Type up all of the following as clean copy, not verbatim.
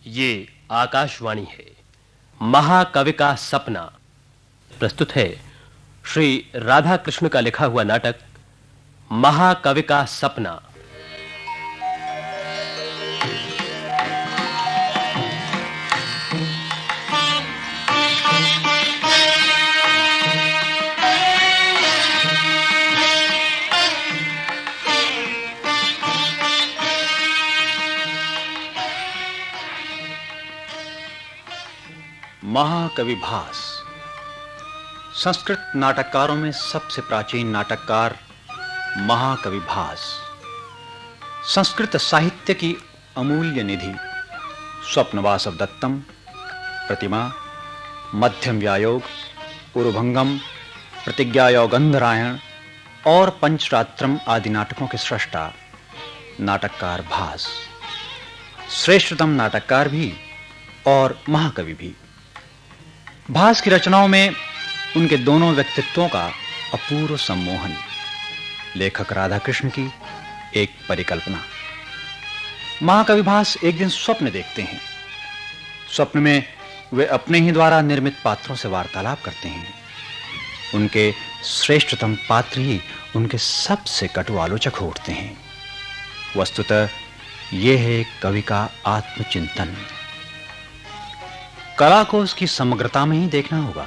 ये आकाशवाणी है। महाकवि का सपना प्रस्तुत है श्री राधा कृष्ण का लिखा हुआ नाटक महाकवि का सपना। महाकवि भास संस्कृत नाटककारों में सबसे प्राचीन नाटककार महाकवि भास संस्कृत साहित्य की अमूल्य निधि स्वप्नवासव दत्तम, प्रतिमा, मध्यम व्यायोग, उरुभंगम, प्रतिज्ञायोगंधरायण और पंचरात्रम आदि नाटकों के सृष्टा नाटककार भास श्रेष्ठतम नाटककार भी और महाकवि भी। भास की रचनाओं में उनके दोनों व्यक्तित्वों का अपूर्व सम्मोहन, लेखक राधा कृष्ण की एक परिकल्पना। महाकवि भास एक दिन स्वप्न देखते हैं। स्वप्न में वे अपने ही द्वारा निर्मित पात्रों से वार्तालाप करते हैं। उनके श्रेष्ठतम पात्र ही उनके सबसे कटु आलोचक हो उठते हैं। वस्तुतः यह है कवि का आत्मचिंतन। कला को उसकी समग्रता में ही देखना होगा,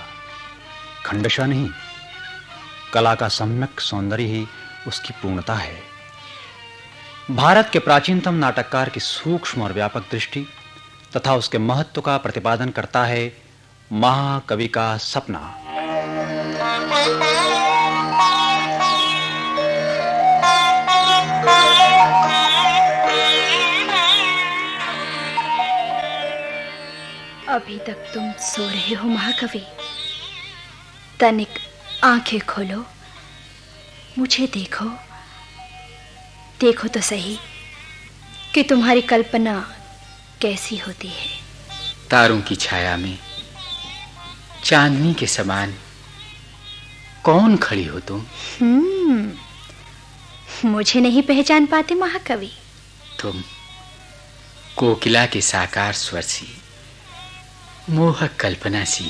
खंडशः नहीं। कला का सम्यक सौंदर्य ही उसकी पूर्णता है। भारत के प्राचीनतम नाटककार की सूक्ष्म और व्यापक दृष्टि तथा उसके महत्व का प्रतिपादन करता है महाकवि का सपना। अभी तक तुम सो रहे हो महाकवि? तनिक आंखें खोलो, मुझे देखो, देखो तो सही कि तुम्हारी कल्पना कैसी होती है। तारों की छाया में चांदनी के समान कौन खड़ी हो तुम? मुझे नहीं पहचान पाते महाकवि? तुम कोकिला के साकार स्वर सी, मोहक कल्पना सी,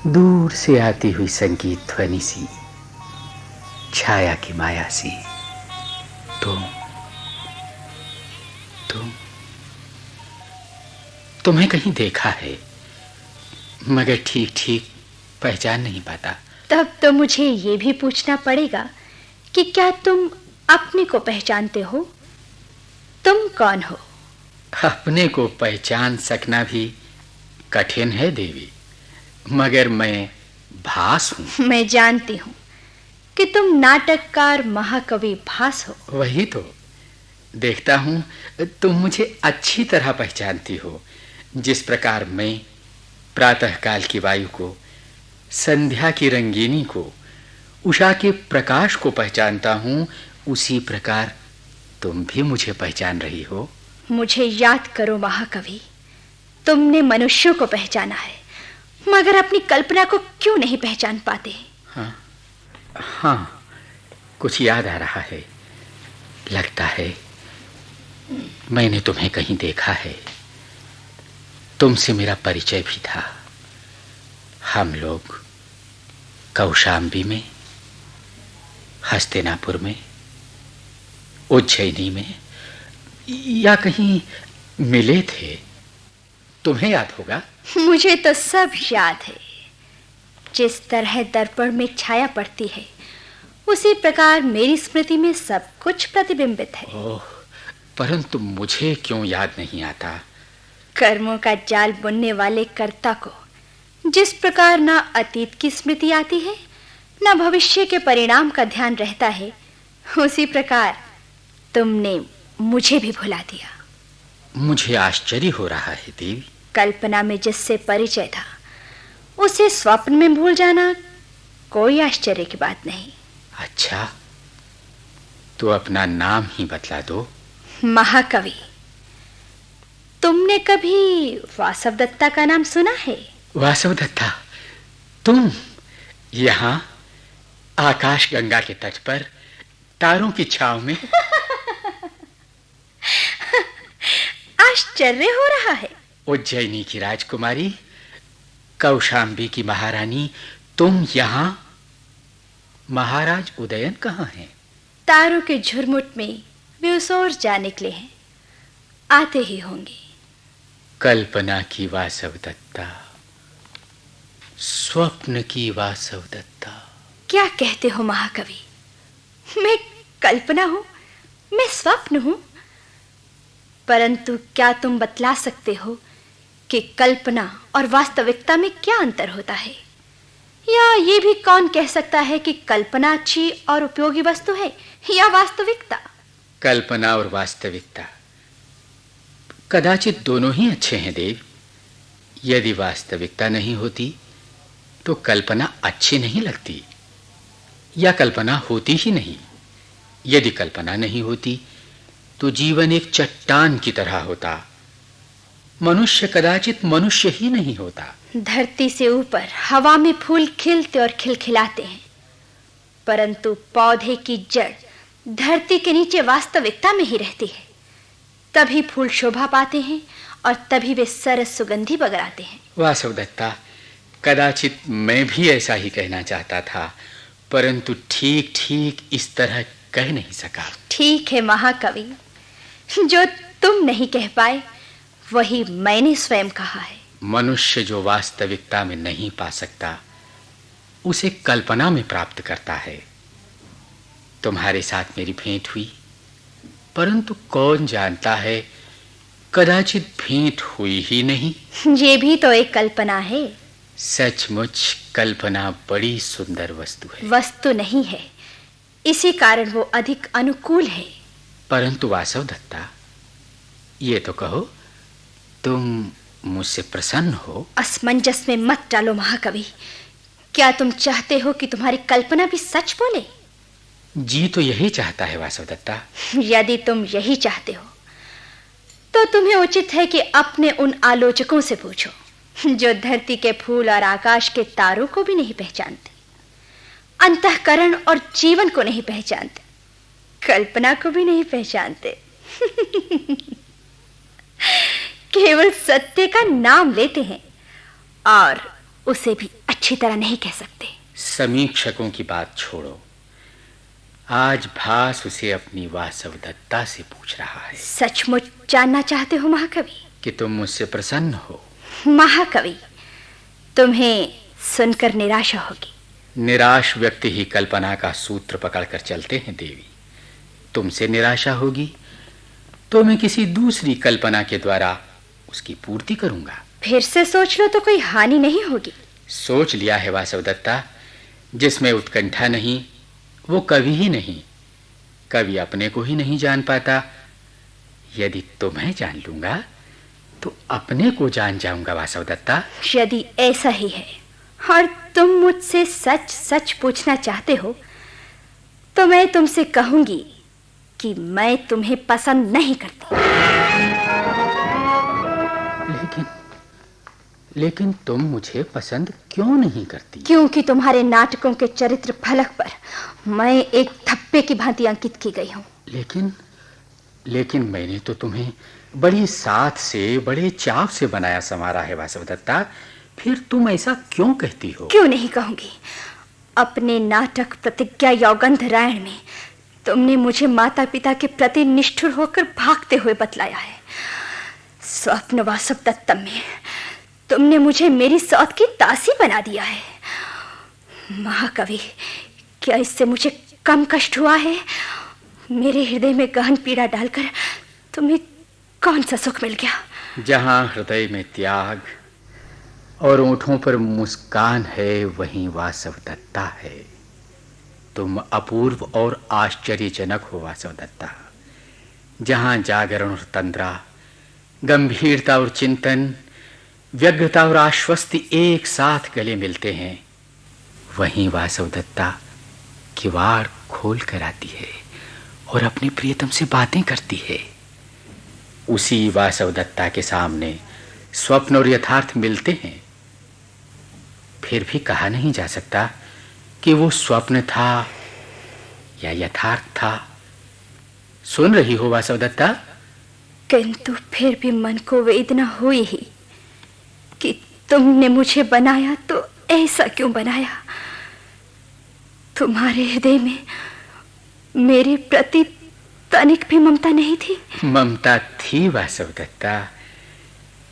दूर से आती हुई संगीत ध्वनि सी, छाया की माया सी। तुम्हें कहीं देखा है, मगर ठीक ठीक पहचान नहीं पाता। तब तो मुझे ये भी पूछना पड़ेगा कि क्या तुम अपने को पहचानते हो? तुम कौन हो? अपने को पहचान सकना भी कठिन है देवी, मगर मैं भास हूँ। मैं जानती हूँ कि तुम नाटककार महाकवि भास हो। वही तो देखता हूँ तुम मुझे अच्छी तरह पहचानती हो। जिस प्रकार मैं प्रातःकाल की वायु को, संध्या की रंगीनी को, उषा के प्रकाश को पहचानता हूँ, उसी प्रकार तुम भी मुझे पहचान रही हो। मुझे याद करो महाकवि, तुमने मनुष्यों को पहचाना है, मगर अपनी कल्पना को क्यों नहीं पहचान पाते? हाँ, कुछ याद आ रहा है। लगता है मैंने तुम्हें कहीं देखा है। तुमसे मेरा परिचय भी था। हम लोग कौशाम्बी में, हस्तिनापुर में, उज्जैनी में या कहीं मिले थे। तुम्हें याद होगा? मुझे तो सब याद है। जिस तरह दर्पण में छाया पड़ती है, उसी प्रकार मेरी स्मृति में सब कुछ प्रतिबिंबित है। ओह, परंतु मुझे क्यों याद नहीं आता? कर्मों का जाल बुनने वाले कर्ता को जिस प्रकार ना अतीत की स्मृति आती है, ना भविष्य के परिणाम का ध्यान रहता है, उसी प्रकार तुमने मुझे भी भुला दिया। मुझे आश्चर्य हो रहा है देवी। कल्पना में जिससे परिचय था, उसे स्वप्न में भूल जाना कोई आश्चर्य की बात नहीं। अच्छा, तो अपना नाम ही बतला दो। महाकवि। तुमने कभी वासव दत्ता का नाम सुना है? वासव दत्ता? तुम यहाँ आकाश गंगा के तट पर तारों की छांव में? आश्चर्य हो रहा है। उज्जैनी की राजकुमारी, कौशाम्बी की महारानी, तुम यहाँ? महाराज उदयन कहाँ हैं? तारों के झुरमुट में वे उस ओर जा निकले हैं, आते ही होंगे। कल्पना की वासवदत्ता, स्वप्न की वासवदत्ता। क्या कहते हो महाकवि? मैं कल्पना हूं, मैं स्वप्न हूं? परंतु क्या तुम बतला सकते हो कि कल्पना और वास्तविकता में क्या अंतर होता है? या ये भी कौन कह सकता है कि कल्पना अच्छी और उपयोगी वस्तु है या वास्तविकता? कल्पना और वास्तविकता कदाचित दोनों ही अच्छे हैं देव। यदि वास्तविकता नहीं होती तो कल्पना अच्छी नहीं लगती, या कल्पना होती ही नहीं। यदि कल्पना नहीं होती तो जीवन एक चट्टान की तरह होता, मनुष्य कदाचित मनुष्य ही नहीं होता। धरती से ऊपर हवा में फूल खिलते और खिलखिलाते हैं, परंतु पौधे की जड़ धरती के नीचे वास्तविकता में ही रहती है। तभी फूल शोभा पाते हैं और तभी वे सरस सुगंधी बगराते हैं। वासवदत्ता, कदाचित मैं भी ऐसा ही कहना चाहता था, परंतु ठीक ठीक इस तरह कह नहीं सका। ठीक है महाकवि, जो तुम नहीं कह पाए वही मैंने स्वयं कहा है। मनुष्य जो वास्तविकता में नहीं पा सकता उसे कल्पना में प्राप्त करता है। तुम्हारे साथ मेरी भेंट हुई, परंतु कौन जानता है कदाचित भेंट हुई ही नहीं। ये भी तो एक कल्पना है। सचमुच कल्पना बड़ी सुंदर वस्तु है। वस्तु नहीं है, इसी कारण वो अधिक अनुकूल है। परंतु वासवदत्ता, ये तो कहो, तुम मुझसे प्रसन्न हो? असमंजस में मत डालो महाकवि। क्या तुम चाहते हो कि तुम्हारी कल्पना भी सच बोले? जी तो यही चाहता है वासवदत्ता। यदि तुम यही चाहते हो तो तुम्हें उचित है कि अपने उन आलोचकों से पूछो जो धरती के फूल और आकाश के तारों को भी नहीं पहचानते, अंतःकरण और जीवन को नहीं पहचानते, कल्पना को भी नहीं पहचानते। केवल सत्य का नाम लेते हैं और उसे भी अच्छी तरह नहीं कह सकते। समीक्षकों की बात छोड़ो, आज भास उसे अपनी वासवदत्ता से पूछ रहा है। सचमुच जानना चाहते हो महाकवि कि तुम मुझसे प्रसन्न हो? महाकवि, तुम्हें सुनकर निराशा होगी। निराश व्यक्ति ही कल्पना का सूत्र पकड़कर चलते हैं देवी। तुमसे निराशा होगी तो मैं किसी दूसरी कल्पना के द्वारा उसकी पूर्ति करूंगा। फिर से सोच लो तो कोई हानि नहीं होगी। सोच लिया है वासवदत्ता, जिसमें उत्कंठा नहीं वो कवि ही नहीं, कवि अपने को ही नहीं जान पाता। यदि तुम्हें जान लूंगा तो अपने को जान जाऊंगा वासवदत्ता। यदि ऐसा ही है और तुम मुझसे सच सच पूछना चाहते हो तो मैं तुमसे कहूंगी कि मैं तुम्हें पसंद नहीं करती। लेकिन तुम मुझे पसंद क्यों नहीं करती? क्योंकि तुम्हारे नाटकों के चरित्र फलक पर मैं एक थप्पे की भांति अंकित की गई हूं। लेकिन मैंने तो तुम्हें बड़ी साथ से, बड़े चाव से बनाया संवारा है वासवदत्ता, फिर तुम ऐसा क्यों कहती हो? क्यों नहीं कहूंगी। अपने नाटक प्रतिज्ञा यौगंध रायण में तुमने मुझे माता पिता के प्रति निष्ठुर होकर भागते हुए बतलाया है। स्वप्न वासवदत्तम में तुमने मुझे मेरी सौत की दासी बना दिया है। महाकवि, क्या इससे मुझे कम कष्ट हुआ है? मेरे हृदय में गहन पीड़ा डालकर तुम्हें कौन सा सुख मिल गया? जहां हृदय में त्याग और ओंठों पर मुस्कान है वहीं वासवदत्ता है। तुम अपूर्व और आश्चर्यजनक हो वासवदत्ता। जहां जागरण और तंद्रा, गंभीरता और चिंतन, व्यग्रता और आश्वस्ति एक साथ गले मिलते हैं, वहीं वासवदत्ता किवाड़ खोल कर आती है और अपने प्रियतम से बातें करती है। उसी वासवदत्ता के सामने स्वप्न और यथार्थ मिलते हैं। फिर भी कहा नहीं जा सकता कि वो स्वप्न था या यथार्थ था। सुन रही हो वासवदत्ता? किंतु फिर भी मन को वेदना हुई ही। कि तुमने मुझे बनाया तो ऐसा क्यों बनाया? तुम्हारे हृदय में मेरे प्रति तनिक भी ममता नहीं थी? ममता थी वासवदत्ता,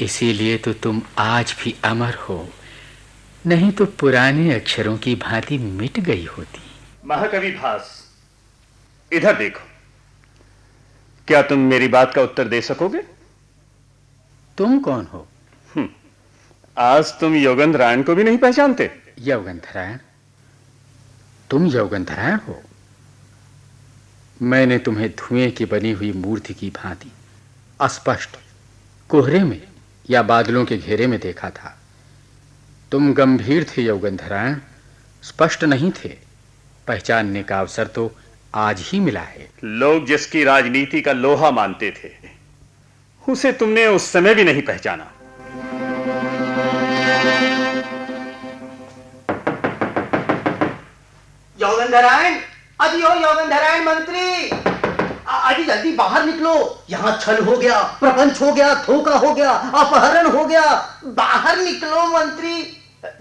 इसीलिए तो तुम आज भी अमर हो, नहीं तो पुराने अक्षरों की भांति मिट गई होती। महाकवि भास, इधर देखो। क्या तुम मेरी बात का उत्तर दे सकोगे? तुम कौन हो? आज तुम योगेंद्रायण को भी नहीं पहचानते? योगेंद्रायण? तुम योगेंद्रायण हो? मैंने तुम्हें धुएं की बनी हुई मूर्ति की भांति अस्पष्ट कोहरे में या बादलों के घेरे में देखा था। तुम गंभीर थे योगेंद्रायण, स्पष्ट नहीं थे। पहचानने का अवसर तो आज ही मिला है। लोग जिसकी राजनीति का लोहा मानते थे, उसे तुमने उस समय भी नहीं पहचाना। योगेंद्रायण, अजी हो योगेंद्रायण मंत्री, अजी जल्दी बाहर निकलो। यहाँ छल हो गया, प्रपंच हो गया, धोखा हो गया, अपहरण हो गया। बाहर निकलो मंत्री,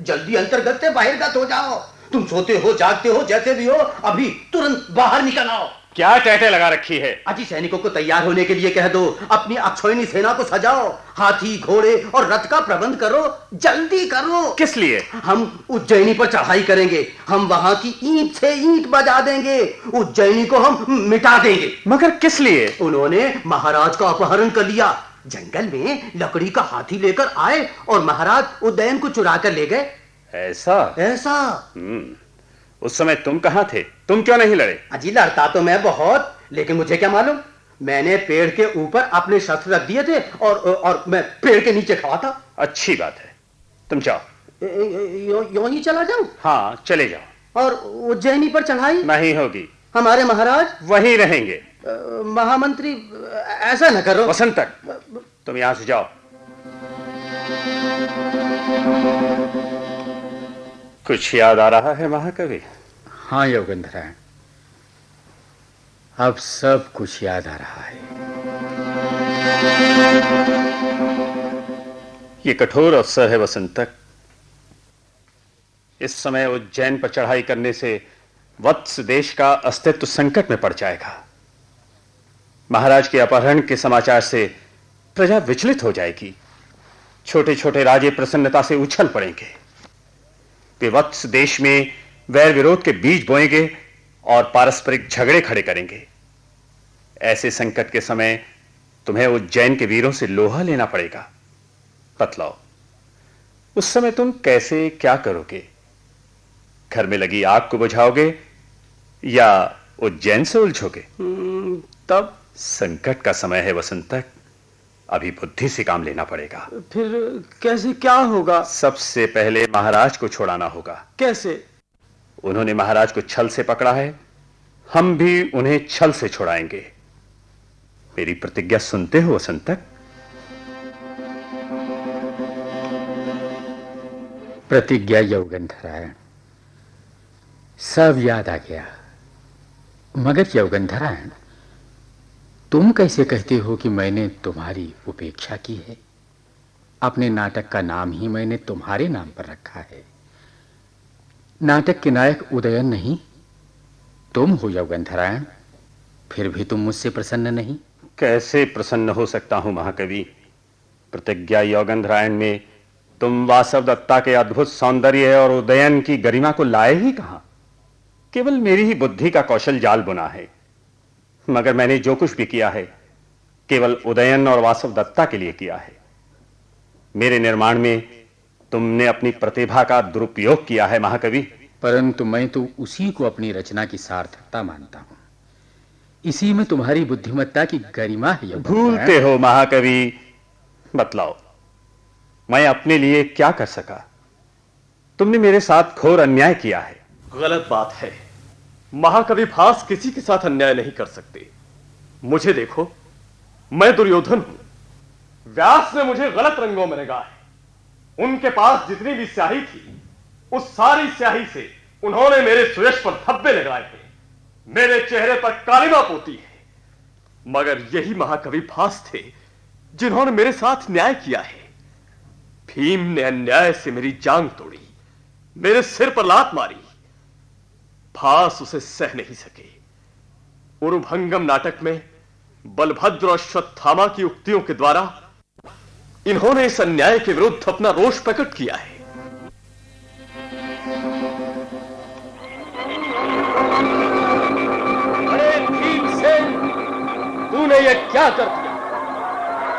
जल्दी अंतर्गत से बहिर्गत हो जाओ। तुम सोते हो जागते हो जैसे भी हो, अभी तुरंत बाहर निकल आओ। क्या टहटे लगा रखी है? अजी सैनिकों को तैयार होने के लिए कह दो। अपनी अक्षौहिणी सेना को सजाओ, हाथी घोड़े और रथ का प्रबंध करो, जल्दी करो। किस लिए? हम उज्जैनी पर चढ़ाई करेंगे। हम वहां की ईंट से ईंट बजा देंगे, उज्जैनी को हम मिटा देंगे। मगर किस लिए? उन्होंने महाराज का अपहरण कर लिया। जंगल में लकड़ी का हाथी लेकर आए और महाराज उज्जैन को चुरा कर ले गए। ऐसा? उस समय तुम कहां थे? तुम क्यों नहीं लड़े? अजी लड़ता तो मैं बहुत, लेकिन मुझे क्या मालूम। मैंने पेड़ के ऊपर अपने शस्त्र रख दिए थे और मैं पेड़ के नीचे खड़ा था। अच्छी बात है, तुम जाओ। यूं ही चला जाऊं? हाँ, चले जाओ। और उज्जैनी पर चढ़ाई नहीं होगी। हमारे महाराज वहीं रहेंगे। महामंत्री, ऐसा न करो। वसंतक, तुम यहां से जाओ। कुछ याद आ रहा है महाकवि? हाँ योगेंद्रायण, अब सब कुछ याद आ रहा है। ये कठोर अवसर है वसंतक। इस समय उज्जैन पर चढ़ाई करने से वत्स देश का अस्तित्व संकट में पड़ जाएगा। महाराज के अपहरण के समाचार से प्रजा विचलित हो जाएगी। छोटे छोटे राजे प्रसन्नता से उछल पड़ेंगे। वे वत्स देश में वैर विरोध के बीज बोएंगे और पारस्परिक झगड़े खड़े करेंगे। ऐसे संकट के समय तुम्हें उज्जैन के वीरों से लोहा लेना पड़ेगा। बतलाओ, उस समय तुम कैसे क्या करोगे? घर में लगी आग को बुझाओगे या उज्जैन से उलझोगे? तब संकट का समय है वसंतक, अभी बुद्धि से काम लेना पड़ेगा। फिर कैसे क्या होगा? सबसे पहले महाराज को छुड़ाना होगा। कैसे? उन्होंने महाराज को छल से पकड़ा है, हम भी उन्हें छल से छुड़ाएंगे। मेरी प्रतिज्ञा सुनते हो वसंतक? प्रतिज्ञा योगेंद्रायण, सब याद आ गया। मगर योगेंद्रायण, तुम कैसे कहते हो कि मैंने तुम्हारी उपेक्षा की है? अपने नाटक का नाम ही मैंने तुम्हारे नाम पर रखा है। नाटक के नायक उदयन नहीं, तुम हो योगेंद्रायण। फिर भी तुम मुझसे प्रसन्न नहीं। कैसे प्रसन्न हो सकता हूं महाकवि? प्रतिज्ञा योगेंद्रायण में तुम वासवदत्ता के अद्भुत सौंदर्य और उदयन की गरिमा को लाए ही कहां? केवल मेरी ही बुद्धि का कौशल जाल बुना है। मगर मैंने जो कुछ भी किया है केवल उदयन और वासवदत्ता के लिए किया है। मेरे निर्माण में तुमने अपनी प्रतिभा का दुरुपयोग किया है महाकवि। परंतु मैं तो उसी को अपनी रचना की सार्थकता मानता हूं। इसी में तुम्हारी बुद्धिमत्ता की गरिमा है। भूलते हो महाकवि। बतलाओ, मैं अपने लिए क्या कर सका? तुमने मेरे साथ घोर अन्याय किया है। गलत बात है। महाकवि भास किसी के साथ अन्याय नहीं कर सकते। मुझे देखो, मैं दुर्योधन हूं। व्यास ने मुझे गलत रंगों में रंगा है। उनके पास जितनी भी स्याही थी, उस सारी स्याही से उन्होंने मेरे सुयश पर धब्बे लगाए हैं, मेरे चेहरे पर कालिमा पोती है। मगर यही महाकवि भास थे जिन्होंने मेरे साथ न्याय किया है। भीम ने अन्याय से मेरी जांग तोड़ी, मेरे सिर पर लात मारी। भास उसे सह नहीं सके। उरुभंगम नाटक में बलभद्र और अश्वत्थामा की उक्तियों के द्वारा इन्होंने इस अन्याय के विरुद्ध अपना रोष प्रकट किया है। अरे भीमसेन, तूने यह क्या कर दिया?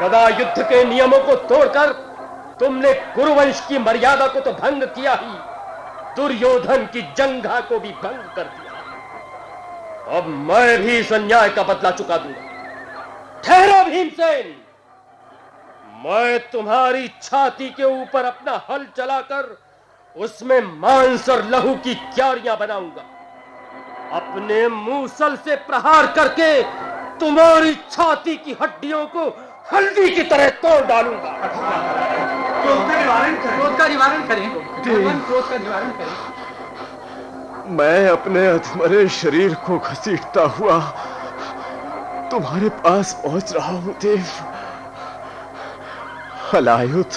गदा युद्ध के नियमों को तोड़कर तुमने कुरुवंश की मर्यादा को तो भंग किया ही, दुर्योधन की जंघा को भी भंग कर दिया। अब मैं भी इस अन्याय का बदला चुका दूंगा। ठहरो भीमसेन, मैं तुम्हारी छाती के ऊपर अपना हल चलाकर उसमें मांस और लहू की क्यारियां बनाऊंगा। अपने मूसल से प्रहार करके तुम्हारी छाती की हड्डियों को हल्दी की तरह तोड़ डालूंगा। क्रोध का निवारण करें भगवान, क्रोध का निवारण करें। मैं अपने अधमरे शरीर को घसीटता हुआ तुम्हारे पास पहुंच रहा हूं देव। हलायुध,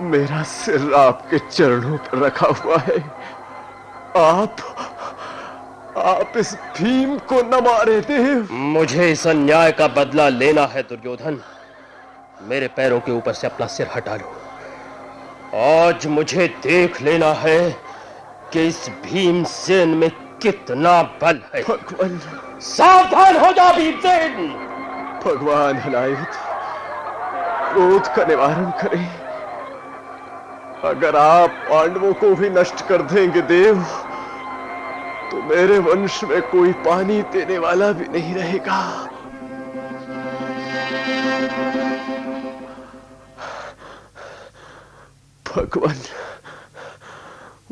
मेरा सिर आपके चरणों पर रखा हुआ है। आप इस भीम को न मारे देव। मुझे इस अन्याय का बदला लेना है दुर्योधन। मेरे पैरों के ऊपर से अपना सिर हटा लो। आज मुझे देख लेना है कि इस भीमसेन में कितना बल है। भगवान, सावधान हो जा भीमसेन। भगवान हलायुध, क्रोध का निवारण करें। अगर आप पांडवों को भी नष्ट कर देंगे देव, तो मेरे वंश में कोई पानी देने वाला भी नहीं रहेगा। भगवान,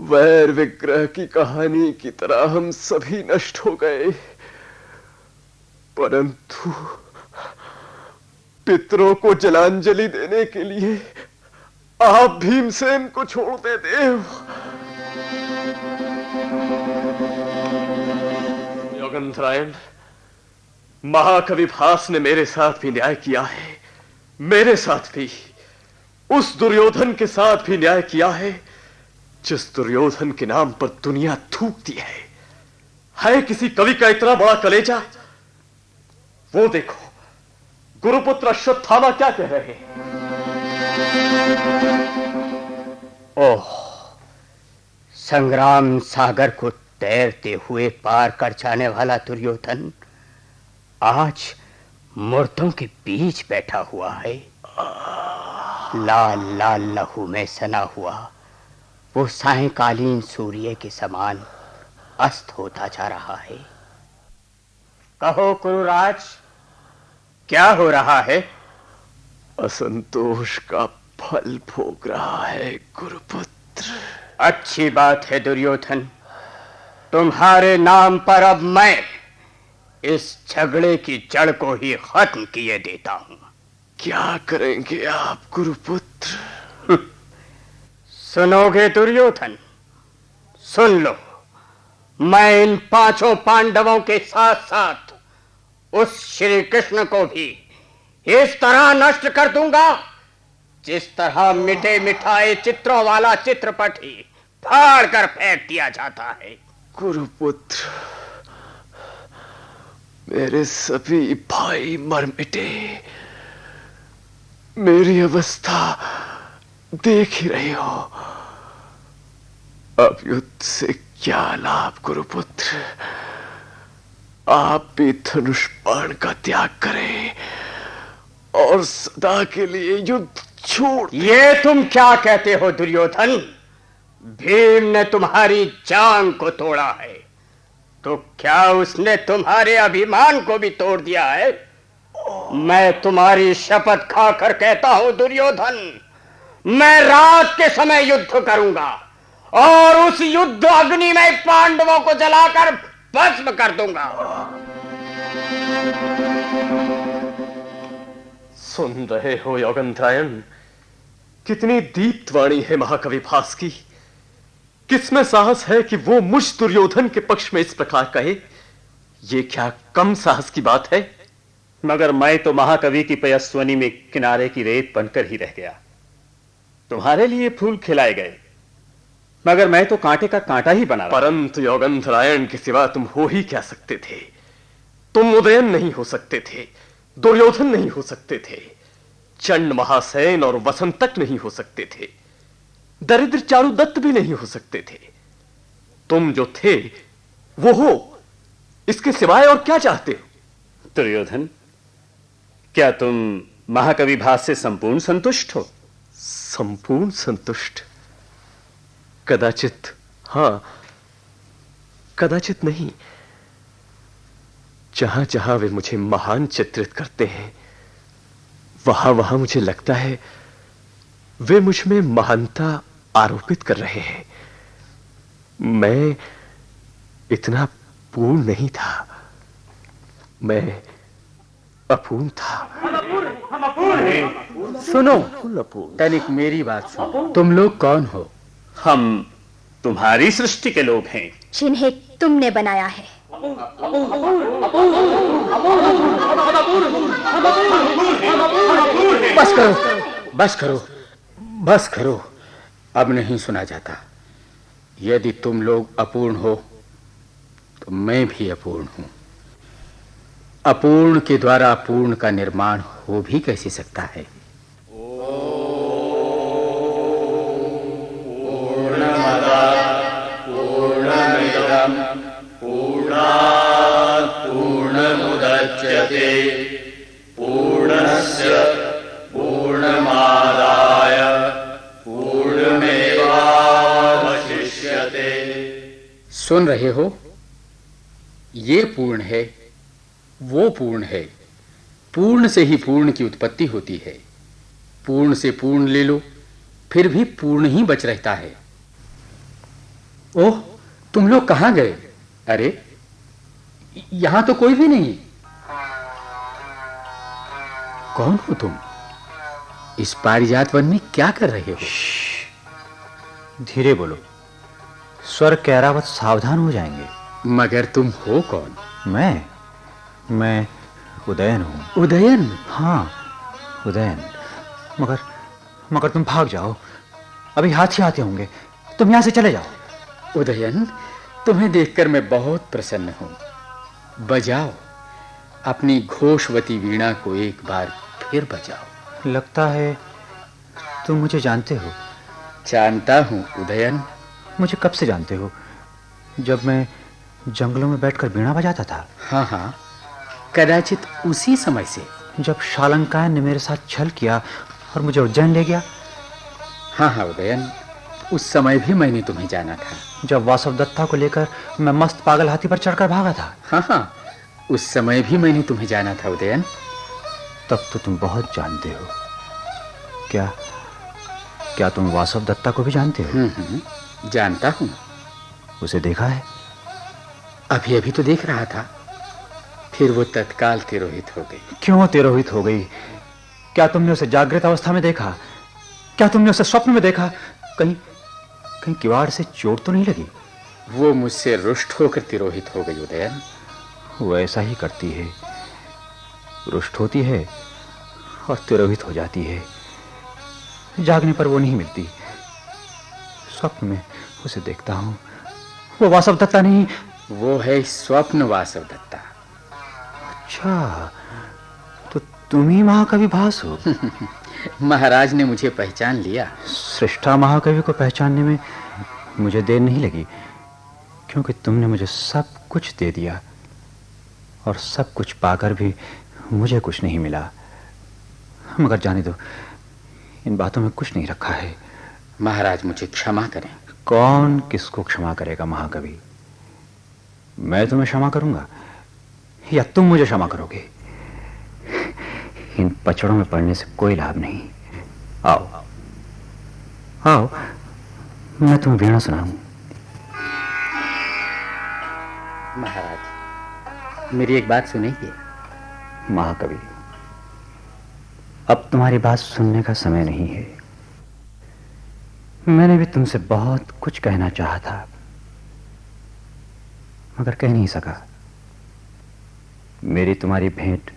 वैर विग्रह की कहानी की तरह हम सभी नष्ट हो गए, परंतु पितरों को जलांजलि देने के लिए आप भीमसेन को छोड़ दे देव। योगेंद्रायण, महाकवि भास ने मेरे साथ भी न्याय किया है, मेरे साथ भी, उस दुर्योधन के साथ भी न्याय किया है जिस दुर्योधन के नाम पर दुनिया थूकती है किसी कवि का इतना बड़ा कलेजा? वो देखो, गुरुपुत्र अश्वत्थामा क्या कह रहे हैं। ओह, संग्राम सागर को तैरते हुए पार कर जाने वाला दुर्योधन आज मूर्तों के बीच बैठा हुआ है। लाल लाल लहू में सना हुआ वो सायंकालीन सूर्य के समान अस्त होता जा रहा है। कहो कुरुराज, क्या हो रहा है? असंतोष का फल भोग रहा है गुरुपुत्र। अच्छी बात है दुर्योधन, तुम्हारे नाम पर अब मैं इस झगड़े की जड़ को ही खत्म किए देता हूं। क्या करेंगे आप गुरुपुत्र? सुनोगे दुर्योधन? सुन लो, मैं इन पांचों पांडवों के साथ साथ उस श्री कृष्ण को भी इस तरह नष्ट कर दूंगा जिस तरह मिटे मिठाए चित्रों वाला चित्रपट ही फाड़ कर फेंक दिया जाता है। गुरुपुत्र, मेरे सभी भाई मर मिटे, मेरी अवस्था देख ही रही हो। अब युद्ध से क्या लाभ गुरुपुत्र? आप भी धनुष बाण का त्याग करें और सदा के लिए युद्ध छोड़। ये तुम क्या कहते हो दुर्योधन? भीम ने तुम्हारी जांग को तोड़ा है, तो क्या उसने तुम्हारे अभिमान को भी तोड़ दिया है? मैं तुम्हारी शपथ खाकर कहता हूं दुर्योधन, मैं रात के समय युद्ध करूंगा और उस युद्ध अग्नि में पांडवों को जलाकर भस्म कर दूंगा। सुन रहे हो योगेंद्रायण, कितनी दीप्त वाणी है महाकवि भास की। किसमें साहस है कि वो मुझ दुर्योधन के पक्ष में इस प्रकार कहे? ये क्या कम साहस की बात है? मगर मैं तो महाकवि की पयस्वनी में किनारे की रेत बनकर ही रह गया। तुम्हारे लिए फूल खिलाए गए, मगर मैं तो कांटे का कांटा ही बना रहा। परंतु योगंधरायण के सिवा तुम हो ही क्या सकते थे? तुम उदयन नहीं हो सकते थे, दुर्योधन नहीं हो सकते थे, चंड महासेन और वसंतक नहीं हो सकते थे, दरिद्र चारुदत्त भी नहीं हो सकते थे। तुम जो थे वो हो, इसके सिवाय और क्या चाहते हो? दुर्योधन, क्या तुम महाकवि भास से संपूर्ण संतुष्ट हो? संपूर्ण संतुष्ट? कदाचित हां, कदाचित नहीं। जहां जहां वे मुझे महान चित्रित करते हैं, वहां वहां मुझे लगता है वे मुझ में महानता आरोपित कर रहे हैं। मैं इतना पूर्ण नहीं था, मैं अपूर्ण था। सुनो, अपूर्ण। तनिक मेरी बात सुनो। तुम लोग कौन हो? हम तुम्हारी सृष्टि के लोग हैं, जिन्हें तुमने बनाया है। बस करो, बस करो, बस करो। अब नहीं सुना जाता। यदि तुम लोग अपूर्ण हो तो मैं भी अपूर्ण हूं। अपूर्ण के द्वारा अपूर्ण का निर्माण हो भी कैसे सकता है? पूर्णमुदच्यते पूर्णस्य पूर्णमादाय पूर्णमेवावशिष्यते। सुन रहे हो? ये पूर्ण है, वो पूर्ण है। पूर्ण से ही पूर्ण की उत्पत्ति होती है। पूर्ण से पूर्ण ले लो, फिर भी पूर्ण ही बच रहता है। ओह, तुम लोग कहां गए? अरे, यहां तो कोई भी नहीं। कौन हो तुम? इस पारिजात वन में क्या कर रहे हो? धीरे बोलो, स्वर के ऐरावत सावधान हो जाएंगे। मगर तुम हो कौन? मैं उदयन हूं। उदयन? हाँ, उदयन। मगर तुम भाग जाओ, अभी हाथी आते होंगे। तुम यहां से चले जाओ। उदयन, तुम्हें देखकर मैं बहुत प्रसन्न हूं। बजाओ, अपनी घोषवती वीणा को एक बार फिर बजाओ। लगता है तुम मुझे जानते हो। जानता हूं उदयन। मुझे कब से जानते हो? जब मैं जंगलों में बैठकर वीणा बजाता था। हाँ हाँ, कदाचित उसी समय से। जब शालंकायन ने मेरे साथ छल किया और मुझे उज्जैन ले गया। हाँ हाँ उदयन, उस समय भी मैंने तुम्हें जाना था। जब वासवदत्ता को लेकर मैं मस्त पागल हाथी पर चढ़कर भागा था। हाँ हाँ, उस समय भी मैंने तुम्हें जाना था उदयन। तब तो तुम बहुत जानते हो। क्या तुम वासवदत्ता को भी जानते हो? जानता हूं। उसे देखा है? अभी अभी तो देख रहा था, फिर वो तत्काल तिरोहित हो गई। क्यों तिरोहित हो गई? क्या तुमने उसे जागृत अवस्था में देखा? क्या तुमने उसे स्वप्न में देखा? कहीं किवाड़ से चोट तो नहीं लगी? वो मुझसे रुष्ट होकर तिरोहित हो गई उदयन। वो ऐसा ही करती है, रुष्ट होती है और तिरोहित हो जाती है। जागने पर वो नहीं मिलती। स्वप्न में उसे देखता हूं। वो वासवदत्ता नहीं, वो है स्वप्न वासवदत्ता। अच्छा, तो तुम ही महाकवि भास हो। महाराज ने मुझे पहचान लिया। श्रेष्ठा महाकवि को पहचानने में मुझे देर नहीं लगी, क्योंकि तुमने मुझे सब कुछ दे दिया और सब कुछ पाकर भी मुझे कुछ नहीं मिला। मगर जाने दो, इन बातों में कुछ नहीं रखा है। महाराज मुझे क्षमा करें। कौन किसको क्षमा करेगा महाकवि? मैं तुम्हें क्षमा करूंगा या तुम मुझे क्षमा करोगे? इन पचड़ों में पड़ने से कोई लाभ नहीं। आओ आओ, मैं तुम्हें वीणा सुनाऊं। महाराज, मेरी एक बात सुनेंगे? महाकवि, अब तुम्हारी बात सुनने का समय नहीं है। मैंने भी तुमसे बहुत कुछ कहना चाहा था, मगर कह नहीं सका। मेरी तुम्हारी भेंट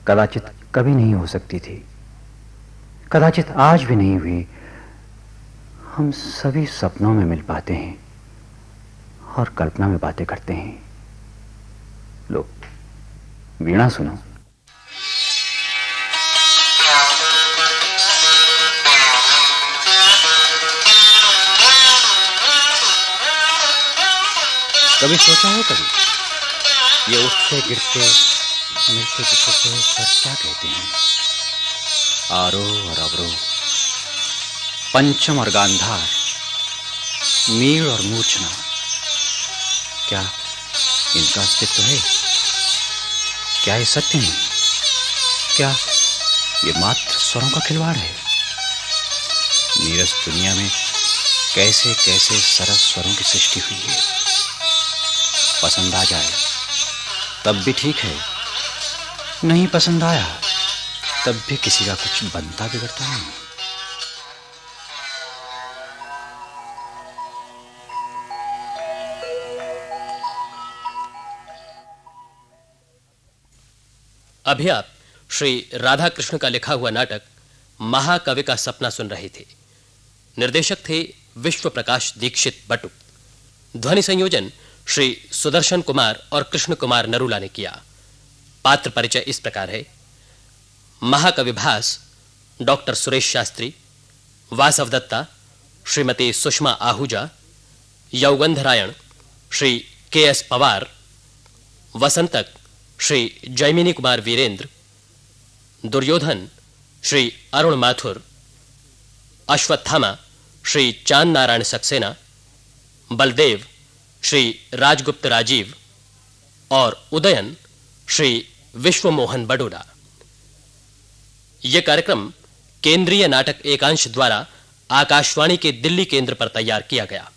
कदाचित कभी नहीं हो सकती थी, कदाचित आज भी नहीं हुई, हम सभी सपनों में मिल पाते हैं और कल्पना में बातें करते हैं। लो, वीणा सुनो। कभी सोचा है कभी ये उठते गिरते मिलते बिछड़ते स्वर क्या कहते हैं? आरोह और अवरोह, पंचम और गांधार, मीड़ और मूर्छना, क्या इनका अस्तित्व है? क्या ये सत्य नहीं? क्या ये मात्र स्वरों का खिलवाड़ है? नीरस दुनिया में कैसे कैसे सरस स्वरों की सृष्टि हुई है। पसंद आ जाए तब भी ठीक है, नहीं पसंद आया तब भी किसी का कुछ बनता बिगड़ता नहीं। अभी आप श्री राधा कृष्ण का लिखा हुआ नाटक महाकवि का सपना सुन रहे थे। निर्देशक थे विश्व प्रकाश दीक्षित बटु। ध्वनि संयोजन श्री सुदर्शन कुमार और कृष्ण कुमार नरूला ने किया। पात्र परिचय इस प्रकार है। महाकवि भास डॉक्टर सुरेश शास्त्री, वासव दत्ता श्रीमती सुषमा आहूजा, यौगंधरायण श्री के.एस. पवार, वसंतक श्री जैमिनी कुमार वीरेंद्र, दुर्योधन श्री अरुण माथुर, अश्वत्थामा श्री चांद नारायण सक्सेना, बलदेव श्री राजगुप्त राजीव और उदयन श्री विश्वमोहन बडोला। यह कार्यक्रम केंद्रीय नाटक एकांश द्वारा आकाशवाणी के दिल्ली केंद्र पर तैयार किया गया।